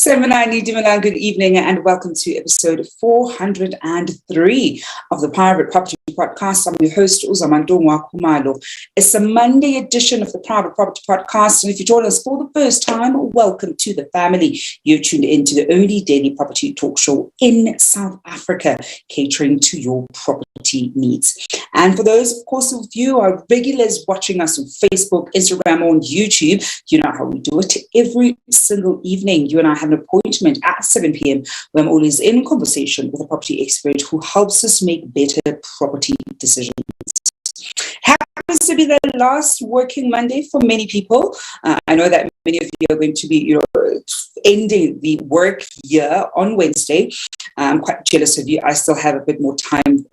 Seminani Dimilan, good evening and welcome to episode 403 of the Private Property Podcast. I'm your host, Zamantungwa Khumalo. It's a Monday edition of the Private Property Podcast, and if you join us for the first time, welcome to the family. You're tuned into the only daily property talk show in South Africa, catering to your property needs. And for those, of course, of you who are regulars watching us on Facebook, Instagram, or on YouTube, you know how we do it every single evening. You and I have an appointment at 7 p.m. where I'm always in conversation with a property expert who helps us make better property decisions. Happens to be the last working Monday for many people. I know that many of you are going to be, ending the work year on Wednesday. I'm quite jealous of you. I still have a bit more time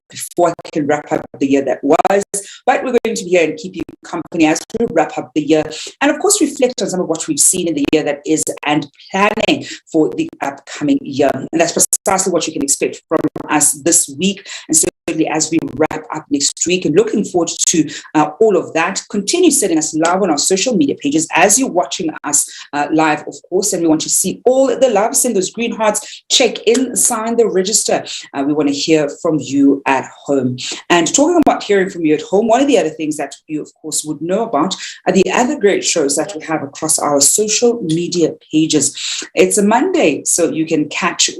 before I can wrap up the year that was. But we're going to be here and keep you company as we wrap up the year. And of course, reflect on some of what we've seen in the year that is and planning for the upcoming year. And that's precisely what you can expect from us this week. And certainly as we wrap up next week, and looking forward to all of that. Continue sending us live on our social media pages as you're watching us live, of course. And we want to see all the love. Send those green hearts, check in, sign the register. We want to hear from you at home. And talking about hearing from you at home, one of the other things that you, of course, would know about are the other great shows that we have across our social media pages. It's a Monday, so you can catch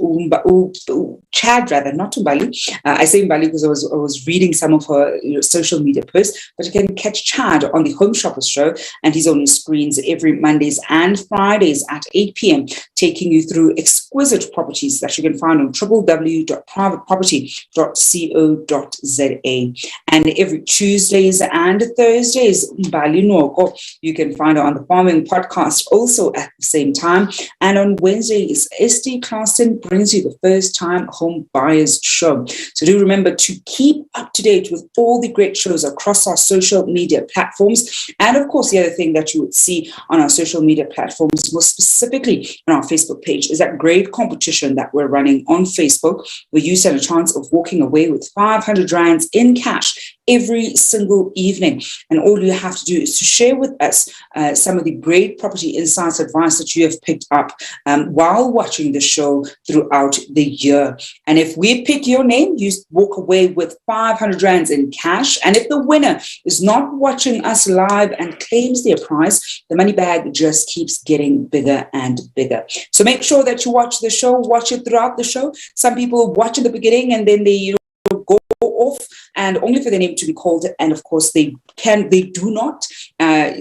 Chad, rather, not Umbali. I say Umbali because I was reading some of her social media posts, but you can catch Chad on the Home Shoppers Show, and he's on your screens every Mondays and Fridays at 8 p.m., taking you through exquisite properties that you can find on www.privateproperty.co.za. And every Tuesdays and Thursdays, Mbali Noko, you can find her on the Farming Podcast also at the same time. And on Wednesdays, SD Clarkson brings you the First Time Home Buyers Show. So do remember to keep up to date with all the great shows across our social media platforms. And of course, the other thing that you would see on our social media platforms, more specifically on our Facebook page, is that great competition that we're running on Facebook, where you stand a chance of walking away with 500 rands in cash every single evening. And all you have to do is to share with us some of the great property insights, advice that you have picked up while watching the show throughout the year. And if we pick your name, you walk away with 500 rands in cash. And if the winner is not watching us live and claims their prize, the money bag just keeps getting bigger and bigger. So make sure that you watch the show, watch it throughout the show. Some people watch in the beginning and then they go off and only for their name to be called, and of course they do not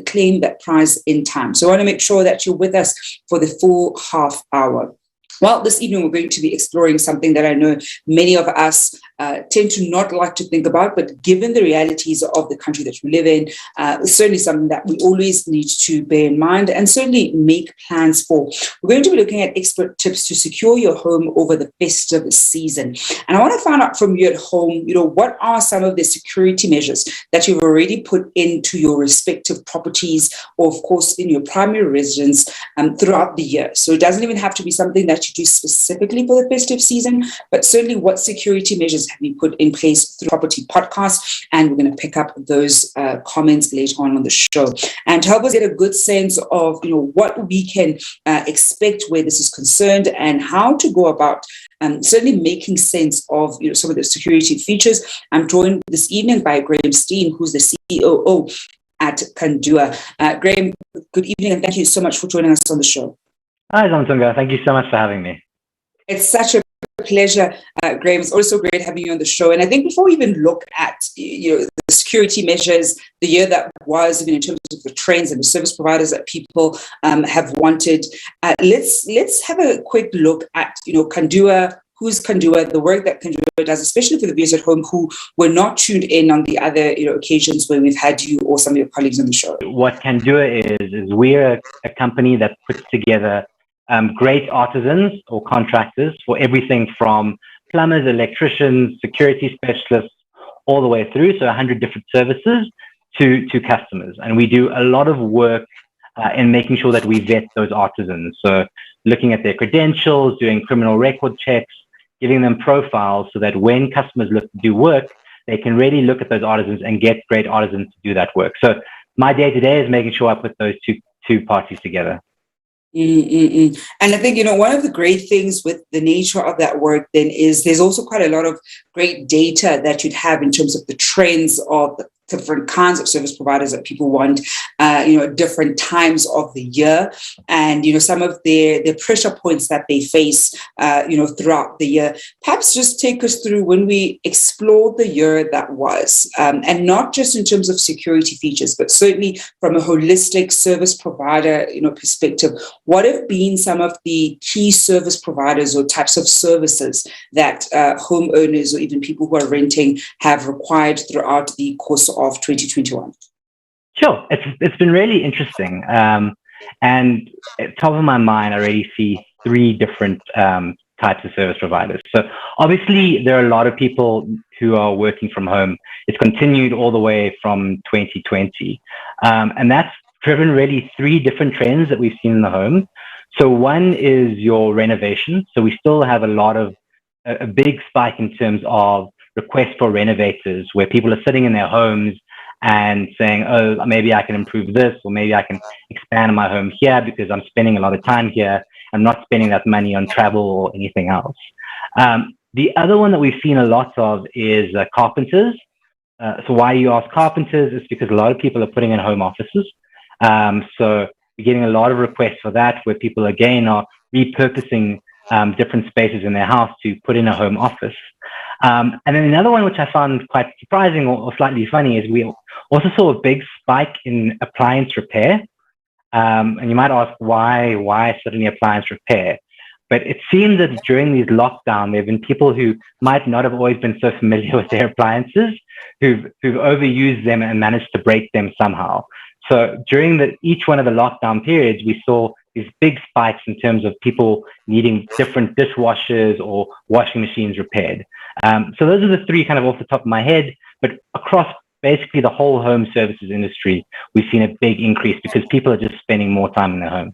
claim that prize in time. So I want to make sure that you're with us for the full half hour. Well, this evening we're going to be exploring something that I know many of us tend to not like to think about, but given the realities of the country that we live in, it's certainly something that we always need to bear in mind and certainly make plans for. We're going to be looking at expert tips to secure your home over the festive season. And I want to find out from you at home, what are some of the security measures that you've already put into your respective properties or, of course, in your primary residence throughout the year. So it doesn't even have to be something that you do specifically for the festive season, but certainly what security measures have been put in place through Property Podcast, and we're going to pick up those comments later on the show and help us get a good sense of what we can expect where this is concerned and how to go about certainly making sense of some of the security features. I'm joined this evening by Graeme Steen, who's the COO at Kandua. Graeme, good evening and thank you so much for joining us on the show. Hi, Zamantungwa. Thank you so much for having me. It's such a pleasure, Graeme. It's also great having you on the show. And I think before we even look at the security measures, the year that was, in terms of the trends and the service providers that people have wanted, let's have a quick look at Kandua. Who's Kandua, the work that Kandua does, especially for the viewers at home who were not tuned in on the other occasions where we've had you or some of your colleagues on the show. What Kandua is we're a company that puts together great artisans or contractors for everything from plumbers, electricians, security specialists, all the way through. So 100 different services to customers. And we do a lot of work in making sure that we vet those artisans. So looking at their credentials, doing criminal record checks, giving them profiles so that when customers look to do work, they can really look at those artisans and get great artisans to do that work. So my day-to-day is making sure I put those two parties together. And I think, one of the great things with the nature of that work then is there's also quite a lot of great data that you'd have in terms of the trends of the different kinds of service providers that people want, different times of the year, and, some of their pressure points that they face, throughout the year. Perhaps just take us through when we explored the year that was, and not just in terms of security features, but certainly from a holistic service provider, perspective. What have been some of the key service providers or types of services that homeowners or even people who are renting have required throughout the course of 2021? Sure. It's been really interesting. And at top of my mind, I already see three different types of service providers. So obviously, there are a lot of people who are working from home. It's continued all the way from 2020. And that's driven really three different trends that we've seen in the home. So one is your renovation. So we still have a big spike in terms of requests for renovators, where people are sitting in their homes and saying, oh, maybe I can improve this, or maybe I can expand my home here because I'm spending a lot of time here. I'm not spending that money on travel or anything else. The other one that we've seen a lot of is carpenters. So why you ask carpenters is because a lot of people are putting in home offices. So we're getting a lot of requests for that, where people again are repurposing different spaces in their house to put in a home office. And then another one, which I found quite surprising or slightly funny, is we also saw a big spike in appliance repair. And you might ask, why suddenly appliance repair? But it seems that during these lockdowns, there have been people who might not have always been so familiar with their appliances, who've overused them and managed to break them somehow. So during each one of the lockdown periods, we saw these big spikes in terms of people needing different dishwashers or washing machines repaired. So those are the three kind of off the top of my head, but across basically the whole home services industry, we've seen a big increase because people are just spending more time in their home.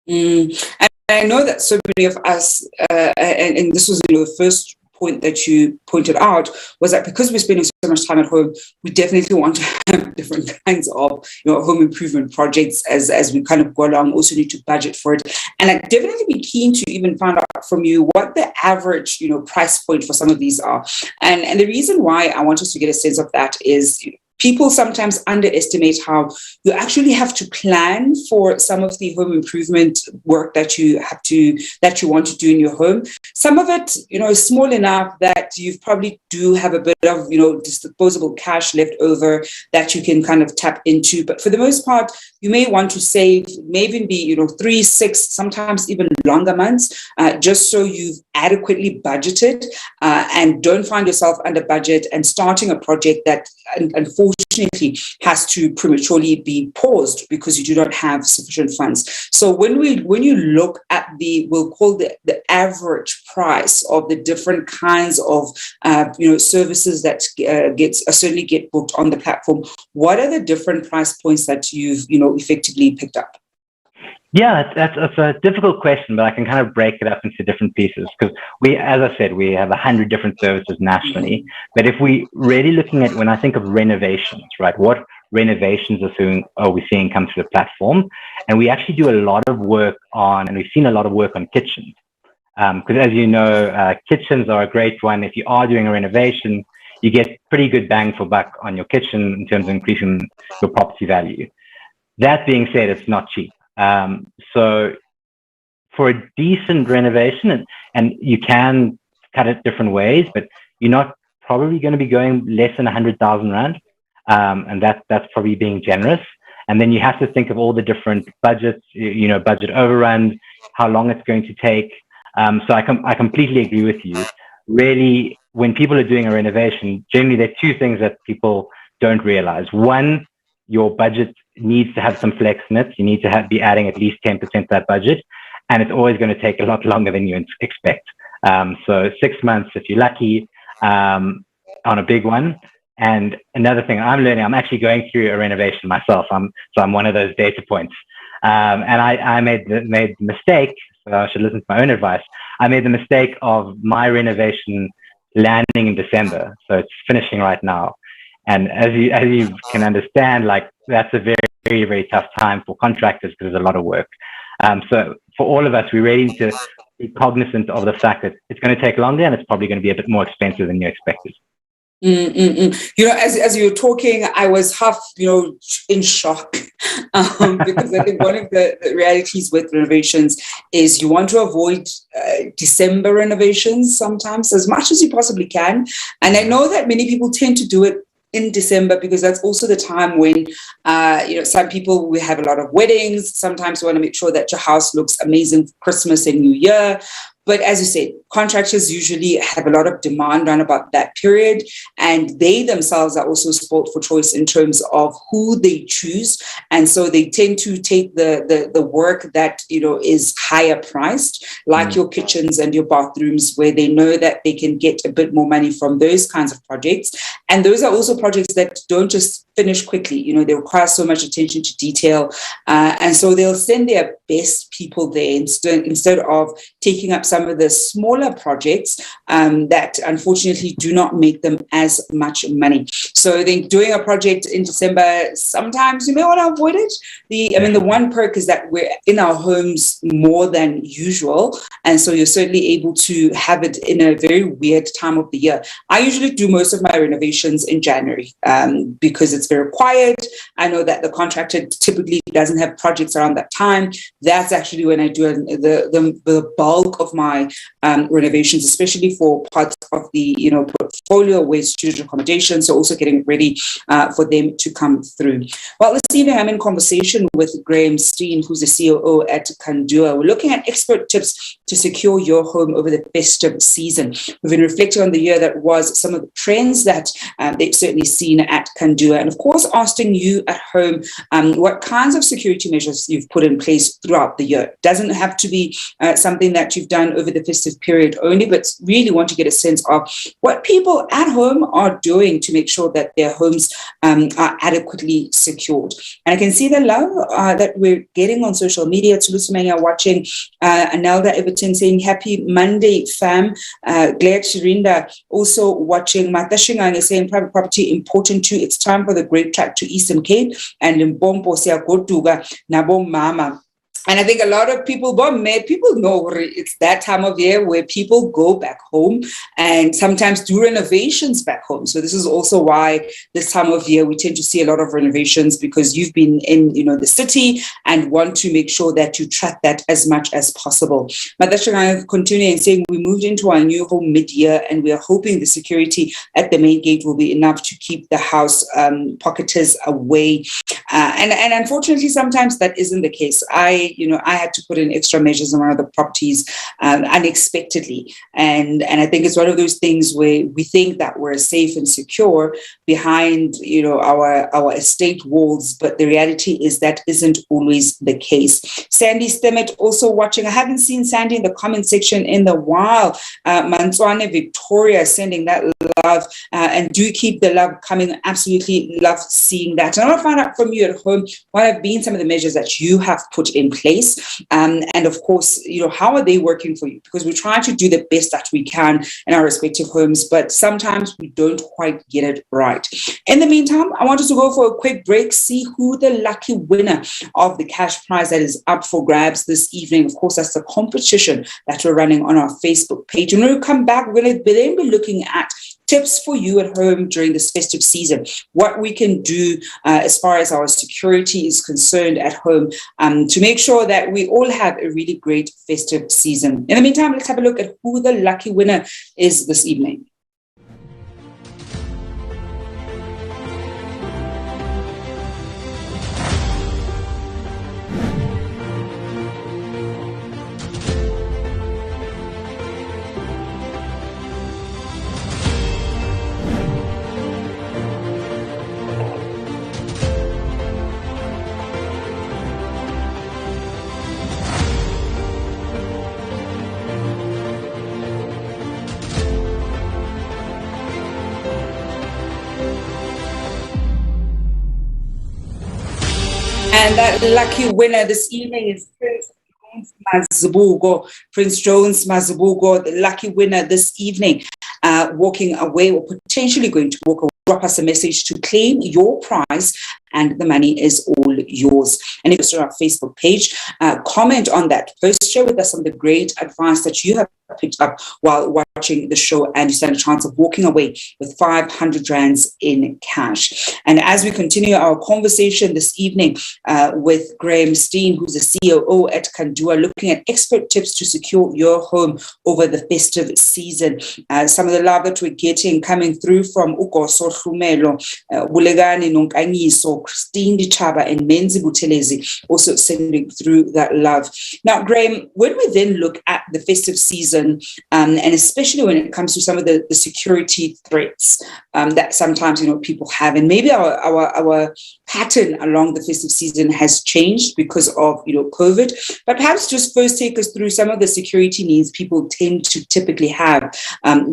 And I know that so many of us, and this was the first point that you pointed out, was that because we're spending so much time at home, we definitely want to have different kinds of home improvement projects as we kind of go along. Also need to budget for it, and I'd definitely be keen to even find out from you what the average price point for some of these are. And the reason why I want us to get a sense of that is people sometimes underestimate how you actually have to plan for some of the home improvement work that you want to do in your home. Some of it, is small enough that you probably do have a bit of, disposable cash left over that you can kind of tap into. But for the most part, you may want to save, may even be, 3, 6, sometimes even longer months, just so you've adequately budgeted and don't find yourself under budget and starting a project that unfortunately has to prematurely be paused because you do not have sufficient funds. So when you look at we'll call the average price of the different kinds of services that certainly get booked on the platform, what are the different price points that you've effectively picked up? Yeah, that's a difficult question, but I can kind of break it up into different pieces because as I said, we have 100 different services nationally. But if we really looking at, when I think of renovations, right, what renovations are we seeing come to the platform? And we actually do a lot of work and we've seen a lot of work on kitchens. Because as you know, kitchens are a great one. If you are doing a renovation, you get pretty good bang for buck on your kitchen in terms of increasing your property value. That being said, it's not cheap. So for a decent renovation, and you can cut it different ways, but you're not probably going to be going less than 100,000 Rand. And that's probably being generous. And then you have to think of all the different budgets, budget overruns, how long it's going to take. So I completely agree with you. Really, when people are doing a renovation, generally there are two things that people don't realize. One, your budget needs to have some flex in it. You need to be adding at least 10% to that budget. And it's always going to take a lot longer than you expect. So 6 months, if you're lucky, on a big one. And another thing I'm learning, I'm actually going through a renovation myself. So I'm one of those data points. And I made the mistake, so I should listen to my own advice. I made the mistake of my renovation landing in December. So it's finishing right now. And as you can understand, like that's a very, very, very tough time for contractors because there's a lot of work. So for all of us, we really need to be cognizant of the fact that it's going to take longer and it's probably going to be a bit more expensive than you expected. As you were talking, I was half, in shock because I think one of the realities with renovations is you want to avoid December renovations sometimes as much as you possibly can. And I know that many people tend to do it in December because that's also the time when, some people, we have a lot of weddings. Sometimes you want to make sure that your house looks amazing for Christmas and New Year. But as you said, contractors usually have a lot of demand around about that period, and they themselves are also spoiled for choice in terms of who they choose. And so they tend to take the work that, is higher priced, like your kitchens and your bathrooms, where they know that they can get a bit more money from those kinds of projects. And those are also projects that don't just finish quickly. They require so much attention to detail. And so they'll send their best people there instead of taking up some of the smaller projects that unfortunately do not make them as much money. So I think doing a project in December, sometimes you may want to avoid it. The one perk is that we're in our homes more than usual. And so you're certainly able to have it in a very weird time of the year. I usually do most of my renovations in January because it's very quiet. I know that the contractor typically doesn't have projects around that time. That's actually when I do the bulk of my renovations, especially for parts of the portfolio where student accommodation. So also getting ready for them to come through. Well, this evening I'm in conversation with Graeme Steen, who's the COO at Kandua. We're looking at expert tips to secure your home over the festive season. We've been reflecting on the year that was, some of the trends that they've certainly seen at Kandua, and of course asking you at home what kinds of security measures you've put in place throughout the year. It doesn't have to be something that you've done over the festive period only, but really want to get a sense of what people at home are doing to make sure that their homes are adequately secured. And I can see the love that we're getting on social media. Tulusumenya watching, Anelda Everton saying happy Monday, fam. Glad Shirinda also watching. Mata Shingang is saying private property important too. It's time for the Great Track to Eastern Cape. And Mbombo Sia Gotuga Nabo Mama. And I think a lot of people know it's that time of year where people go back home and sometimes do renovations back home. So this is also why this time of year we tend to see a lot of renovations, because you've been in the city and want to make sure that you track that as much as possible. Madashanga continuing saying we moved into our new home mid-year and we are hoping the security at the main gate will be enough to keep the house pocketers away. And unfortunately, sometimes that isn't the case. I had to put in extra measures on one of the properties unexpectedly. And I think it's one of those things where we think that we're safe and secure behind, our estate walls. But the reality is that isn't always the case. Sandy Stemet also watching. I haven't seen Sandy in the comment section in a while. Mantswane Victoria sending that love. And do keep the love coming. Absolutely love seeing that. And I want to find out from you at home, what have been some of the measures that you have put in place? And of course, how are they working for you? Because we're trying to do the best that we can in our respective homes, but sometimes we don't quite get it right. In the meantime, I want us to go for a quick break, see who the lucky winner of the cash prize that is up for grabs this evening. Of course, that's the competition that we're running on our Facebook page. And when we come back, we're going to then be looking at tips for you at home during this festive season, what we can do as far as our security is concerned at home to make sure that we all have a really great festive season. In the meantime, let's have a look at who the lucky winner is this evening. And that lucky winner this evening is Prince Jones Mazibuko, the lucky winner this evening, walking away or potentially going to walk away. Drop us a message to claim your prize and the money is all yours. And if you're on our Facebook page, comment on that post, share with us some of the great advice that you have picked up while watching the show, and you stand a chance of walking away with 500 rands in cash. And as we continue our conversation this evening with Graeme Steen, who's the COO at Kandua, looking at expert tips to secure your home over the festive season. Some of the love that we're getting coming through from Ugoso Khumalo, Bulegani Nonkanyiso, Christine Dichaba, and Menzi Butelezi, also sending through that love. Now, Graeme, when we then look at the festive season, and especially when it comes to some of the security threats that sometimes people have, and maybe our pattern along the festive season has changed because of COVID, but perhaps just first take us through some of the security needs people tend to typically have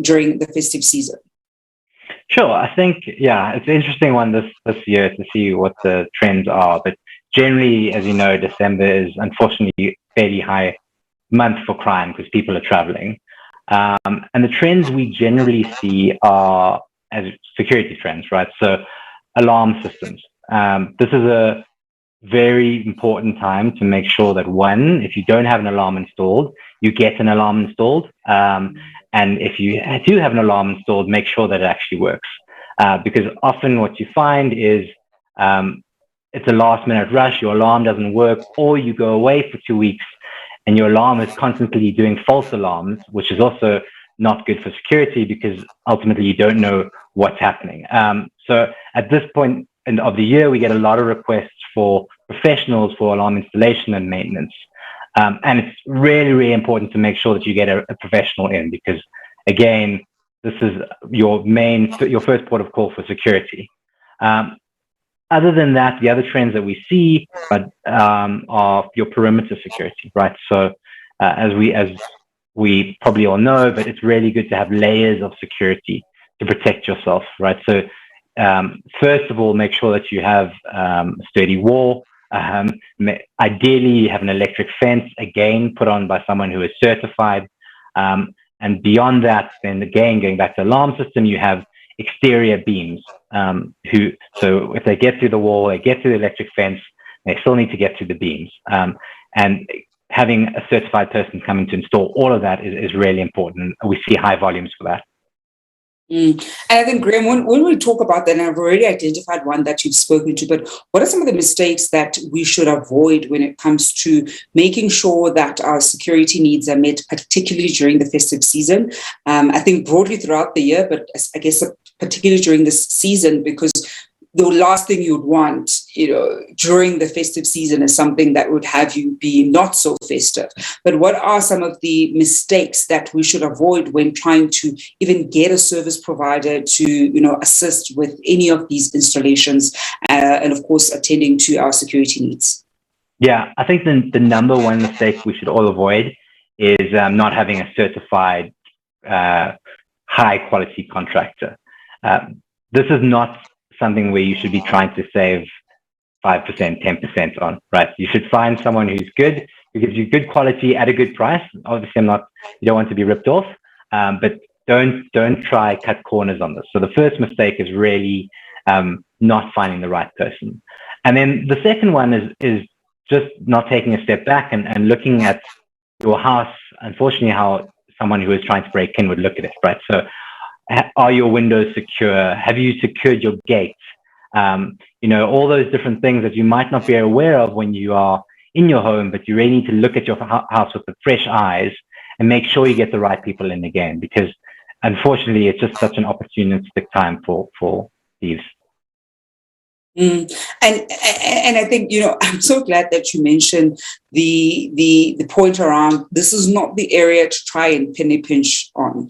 during the festive season. Sure. I think, it's an interesting one this year to see what the trends are. But generally, as you know, December is unfortunately a fairly high month for crime because people are traveling. And the trends we generally see are as security trends, right? So alarm systems. This is a very important time to make sure that, one, if you don't have an alarm installed, you get an alarm installed. And if you do have an alarm installed, make sure that it actually works. Because often what you find is it's a last minute rush, your alarm doesn't work, or you go away for 2 weeks and your alarm is constantly doing false alarms, which is also not good for security because ultimately you don't know what's happening. So at this point of the year, we get a lot of requests for professionals for alarm installation and maintenance. And it's really, really important to make sure that you get a professional in because, again, this is your first port of call for security. Other than that, the other trends that we see are your perimeter security, right? So as we probably all know, but it's really good to have layers of security to protect yourself, right? So first of all, make sure that you have a sturdy wall. Ideally, you have an electric fence, again, put on by someone who is certified. And beyond that, then again, going back to the alarm system, you have exterior beams. So if they get through the wall, they get through the electric fence, they still need to get through the beams. And having a certified person coming to install all of that is really important. We see high volumes for that. And I think, Graeme, when we talk about that, and I've already identified one that you've spoken to, but what are some of the mistakes that we should avoid when it comes to making sure that our security needs are met, particularly during the festive season? I think broadly throughout the year, but I guess particularly during this season, because the last thing you'd want, during the festive season is something that would have you be not so festive. But what are some of the mistakes that we should avoid when trying to even get a service provider to, assist with any of these installations and, of course, attending to our security needs? Yeah, I think the number one mistake we should all avoid is not having a certified high quality contractor. This is not something where you should be trying to save 5%, 10% on, right? You should find someone who's good, who gives you good quality at a good price. Obviously, you don't want to be ripped off, but don't try cut corners on this. So the first mistake is really not finding the right person. And then the second one is just not taking a step back and looking at your house, unfortunately, how someone who is trying to break in would look at it, right? So are your windows secure? Have you secured your gate? All those different things that you might not be aware of when you are in your home, but you really need to look at your house with the fresh eyes and make sure you get the right people in again, because unfortunately, it's just such an opportunistic time for thieves. And I think, I'm so glad that you mentioned the point around this is not the area to try and penny pinch on,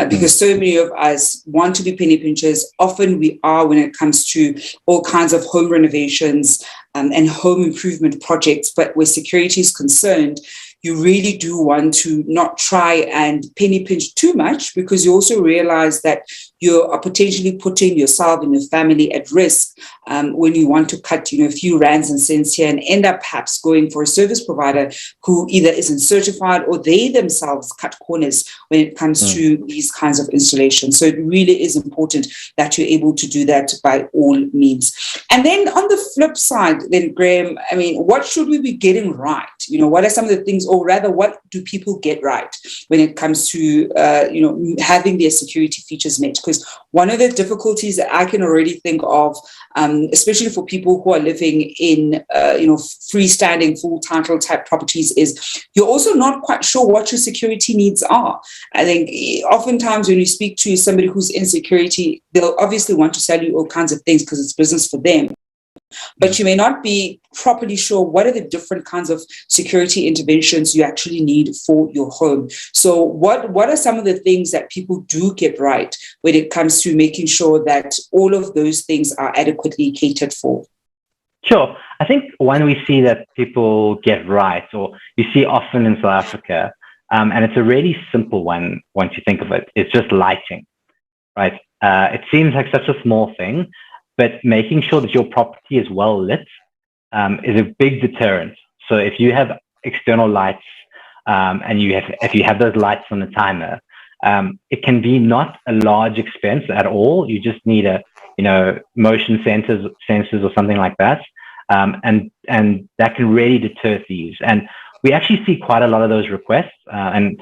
because so many of us want to be penny pinchers. Often we are when it comes to all kinds of home renovations and home improvement projects, but where security is concerned, you really do want to not try and penny pinch too much, because you also realize that you are potentially putting yourself and your family at risk when you want to cut, a few rands and cents here and end up perhaps going for a service provider who either isn't certified or they themselves cut corners when it comes to these kinds of installations. So it really is important that you're able to do that by all means. And then on the flip side, then Graeme, what should we be getting right? What are some of the things, or rather, what do people get right when it comes to, having their security features met? Because one of the difficulties that I can already think of, especially for people who are living in, freestanding full title type properties, is you're also not quite sure what your security needs are. I think oftentimes when you speak to somebody who's in security, they'll obviously want to sell you all kinds of things because it's business for them. But you may not be properly sure what are the different kinds of security interventions you actually need for your home. So what are some of the things that people do get right when it comes to making sure that all of those things are adequately catered for? Sure. I think one we see that people get right, or you see often in South Africa, and it's a really simple one once you think of it, it's just lighting, right? It seems like such a small thing, but making sure that your property is well lit is a big deterrent. So if you have external lights and if you have those lights on the timer, it can be not a large expense at all. You just need motion sensors or something like that, and that can really deter thieves. And we actually see quite a lot of those requests. And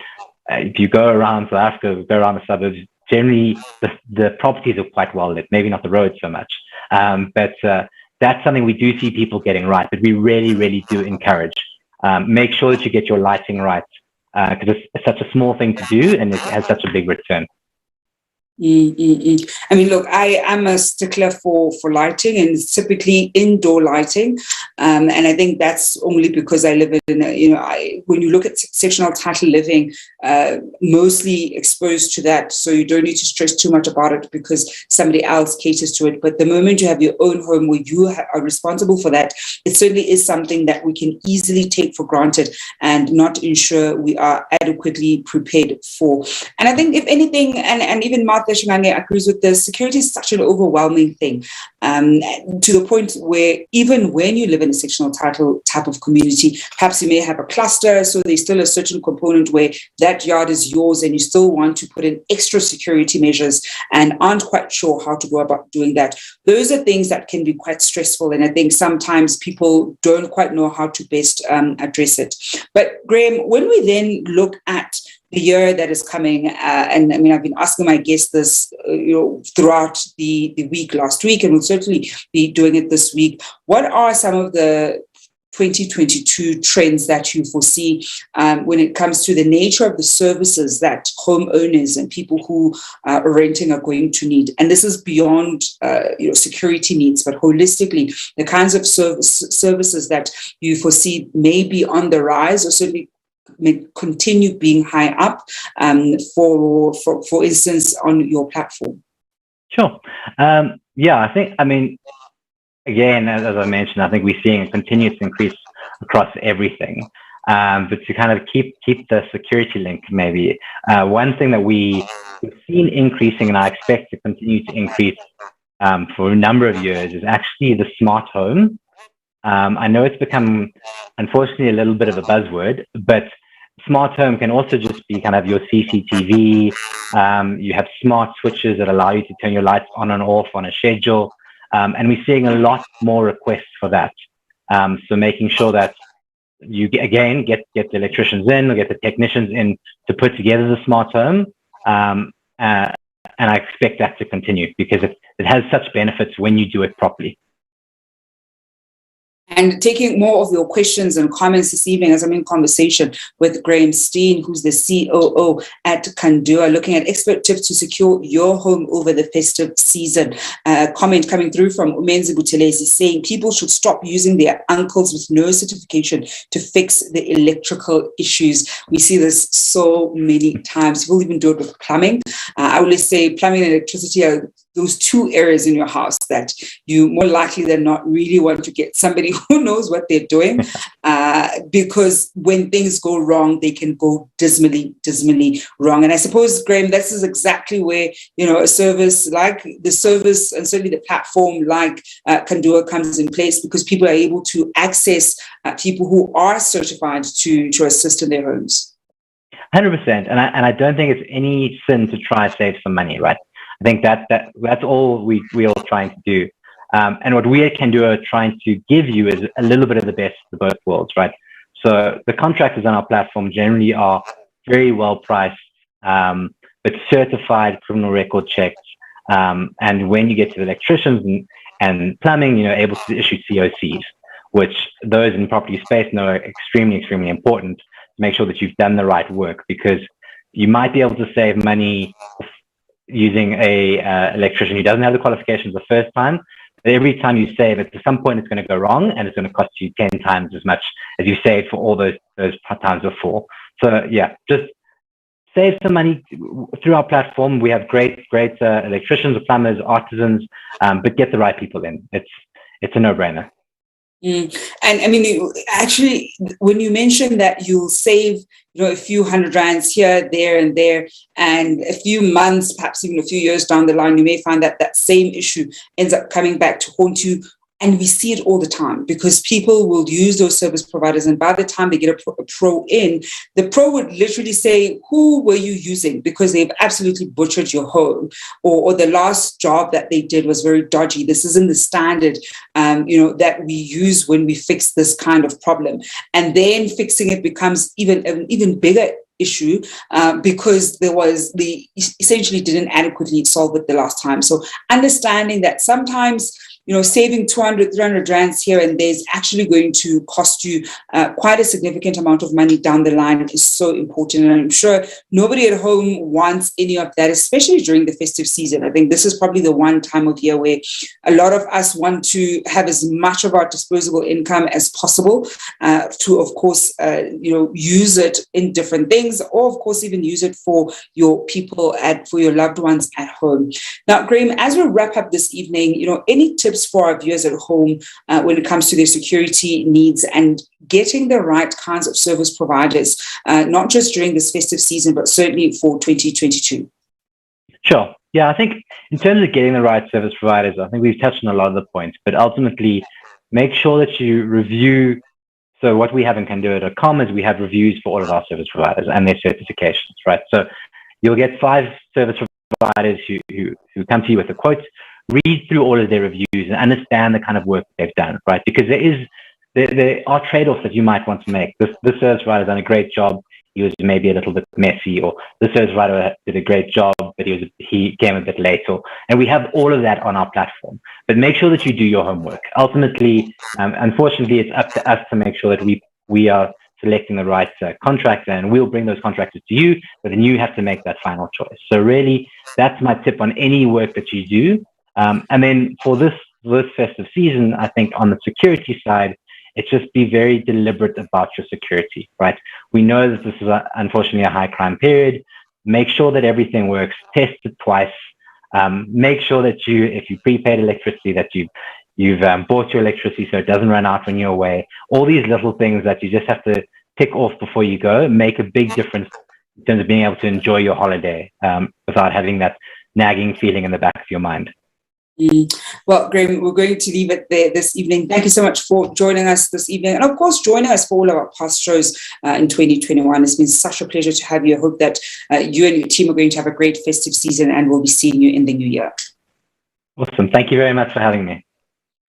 if you go around South Africa, go around the suburbs, generally the properties are quite well lit, maybe not the roads so much. But that's something we do see people getting right, but we really, really do encourage. Make sure that you get your lighting right, because it's such a small thing to do and it has such a big return. Look, I am a stickler for lighting, and it's typically indoor lighting. And I think that's only because I live in, when you look at sectional title living, mostly exposed to that. So you don't need to stress too much about it because somebody else caters to it. But the moment you have your own home where you are responsible for that, it certainly is something that we can easily take for granted and not ensure we are adequately prepared for. And I think if anything, and even Martha Shimane agrees with this, security is such an overwhelming thing, to the point where even when you live in a sectional title type of community, perhaps you may have a cluster, so there's still a certain component where that yard is yours and you still want to put in extra security measures and aren't quite sure how to go about doing that. Those are things that can be quite stressful, and I think sometimes people don't quite know how to best address it. But Graeme, when we then look at the year that is coming, and I've been asking my guests this, throughout the week last week, and we'll certainly be doing it this week. What are some of the 2022 trends that you foresee when it comes to the nature of the services that homeowners and people who are renting are going to need? And this is beyond security needs, but holistically, the kinds of services that you foresee may be on the rise, or certainly may continue being high up, for instance, on your platform. Sure. Again, as I mentioned, I think we're seeing a continuous increase across everything. But to kind of keep the security link, maybe one thing that we've seen increasing, and I expect to continue to increase for a number of years, is actually the smart home. I know it's become, unfortunately, a little bit of a buzzword, but smart home can also just be kind of your CCTV. You have smart switches that allow you to turn your lights on and off on a schedule. And we're seeing a lot more requests for that. So making sure that you, again, get the electricians in or get the technicians in to put together the smart home. And I expect that to continue because it has such benefits when you do it properly. And taking more of your questions and comments this evening as I'm in conversation with Graeme Steen, who's the COO at Kandua, looking at expert tips to secure your home over the festive season. Comment coming through from Umenzi Buthelezi saying people should stop using their uncles with no certification to fix the electrical issues. We see this so many times. People even do it with plumbing. I always say plumbing and electricity are those two areas in your house that you more likely than not really want to get somebody who knows what they're doing, because when things go wrong, they can go dismally wrong. And I suppose, Graeme, this is exactly where, a service like the service and certainly the platform like Kandua comes in place, because people are able to access people who are certified to assist in their homes. 100%. And I don't think it's any sin to try to save some money, right? I think that's all we're all trying to do. And what we at Kandua are trying to give you is a little bit of the best of both worlds, right? So the contractors on our platform generally are very well priced, but certified, criminal record checked. And when you get to the electricians and plumbing, able to issue COCs, which those in property space know are extremely, extremely important to make sure that you've done the right work, because you might be able to save money using a electrician who doesn't have the qualifications the first time. But every time you save it, at some point it's going to go wrong, and it's going to cost you 10 times as much as you saved for all those times before. So yeah, just save some money through our platform. We have great electricians, plumbers, artisans, but get the right people in. It's a no-brainer. And I mean, actually, when you mention that you'll save, a few $100 here, there, and a few months, perhaps even a few years down the line, you may find that same issue ends up coming back to haunt you. And we see it all the time, because people will use those service providers, and by the time they get a pro in, the pro would literally say, who were you using? Because they've absolutely butchered your home, or the last job that they did was very dodgy. This isn't the standard, that we use when we fix this kind of problem. And then fixing it becomes an even bigger issue, because they essentially didn't adequately solve it the last time. So understanding that sometimes, saving 200, 300 rands here and there is actually going to cost you quite a significant amount of money down the line is so important. And I'm sure nobody at home wants any of that, especially during the festive season. I think this is probably the one time of year where a lot of us want to have as much of our disposable income as possible to, of course, use it in different things, or, of course, even use it for your people for your loved ones at home. Now, Graeme, as we wrap up this evening, any tips for our viewers at home when it comes to their security needs and getting the right kinds of service providers, not just during this festive season, but certainly for 2022? Sure. Yeah, I think in terms of getting the right service providers, I think we've touched on a lot of the points, but ultimately make sure that you review. So what we have in Kandua.com is we have reviews for all of our service providers and their certifications, right? So you'll get 5 service providers who come to you with a quote. Read through all of their reviews and understand the kind of work they've done, right? Because there are trade-offs that you might want to make. This service provider has done a great job. He was maybe a little bit messy, or the service provider did a great job, but he came a bit late. And we have all of that on our platform. But make sure that you do your homework. Ultimately, unfortunately, it's up to us to make sure that we are selecting the right contractor, and we'll bring those contractors to you, but then you have to make that final choice. So really, that's my tip on any work that you do. And then for this festive season, I think on the security side, it's just be very deliberate about your security, right? We know that this is unfortunately a high crime period. Make sure that everything works. Test it twice. Make sure that if you prepaid electricity, that you've bought your electricity so it doesn't run out when you're away. All these little things that you just have to tick off before you go make a big difference in terms of being able to enjoy your holiday without having that nagging feeling in the back of your mind. Well, Graeme, we're going to leave it there this evening. Thank you so much for joining us this evening. And of course, joining us for all of our past shows in 2021. It's been such a pleasure to have you. I hope that you and your team are going to have a great festive season, and we'll be seeing you in the new year. Awesome. Thank you very much for having me.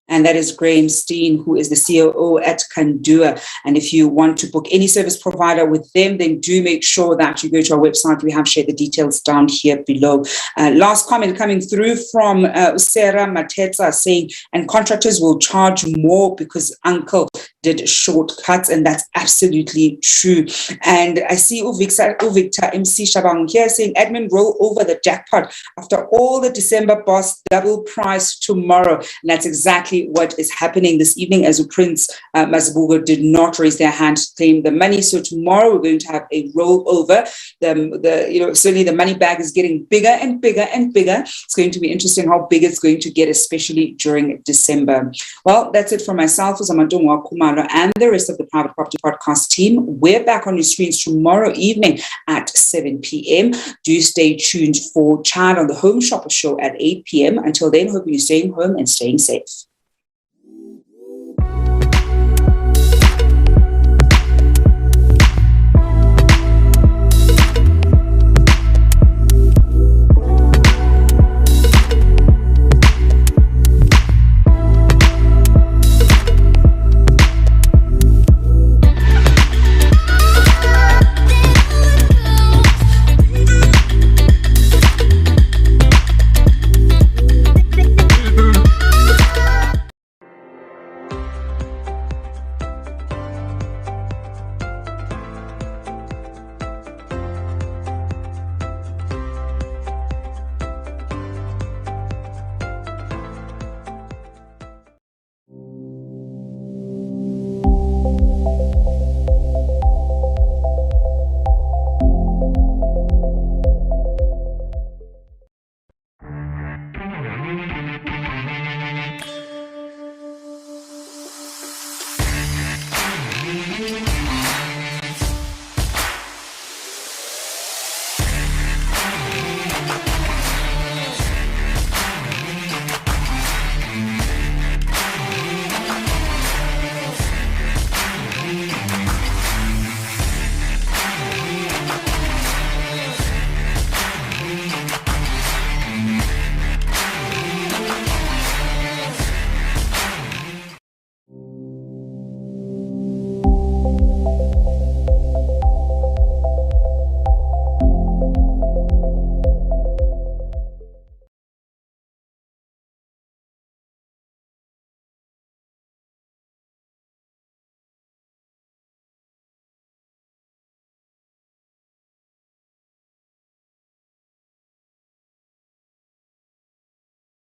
And that is Graeme Steen, who is the COO at Kandua. And if you want to book any service provider with them, then do make sure that you go to our website. We have shared the details down here below. Last comment coming through from Sarah Matetsa saying, and contractors will charge more because uncle did shortcuts, and that's absolutely true. And I see Victor MC Shabang here saying, admin, roll over the jackpot after all the December boss, double price tomorrow. And that's exactly what is happening this evening, as Prince Mazibuko did not raise their hand to claim the money. So tomorrow we're going to have a rollover. Certainly the money bag is getting bigger and bigger and bigger. It's going to be interesting how big it's going to get, especially during December. Well, that's it for myself, Zamantungwa Khumalo, and the rest of the Private Property Podcast team. We're back on your screens tomorrow evening at 7 p.m. Do stay tuned for Child on the Home Shopper Show at 8 p.m. Until then, hope you're staying home and staying safe.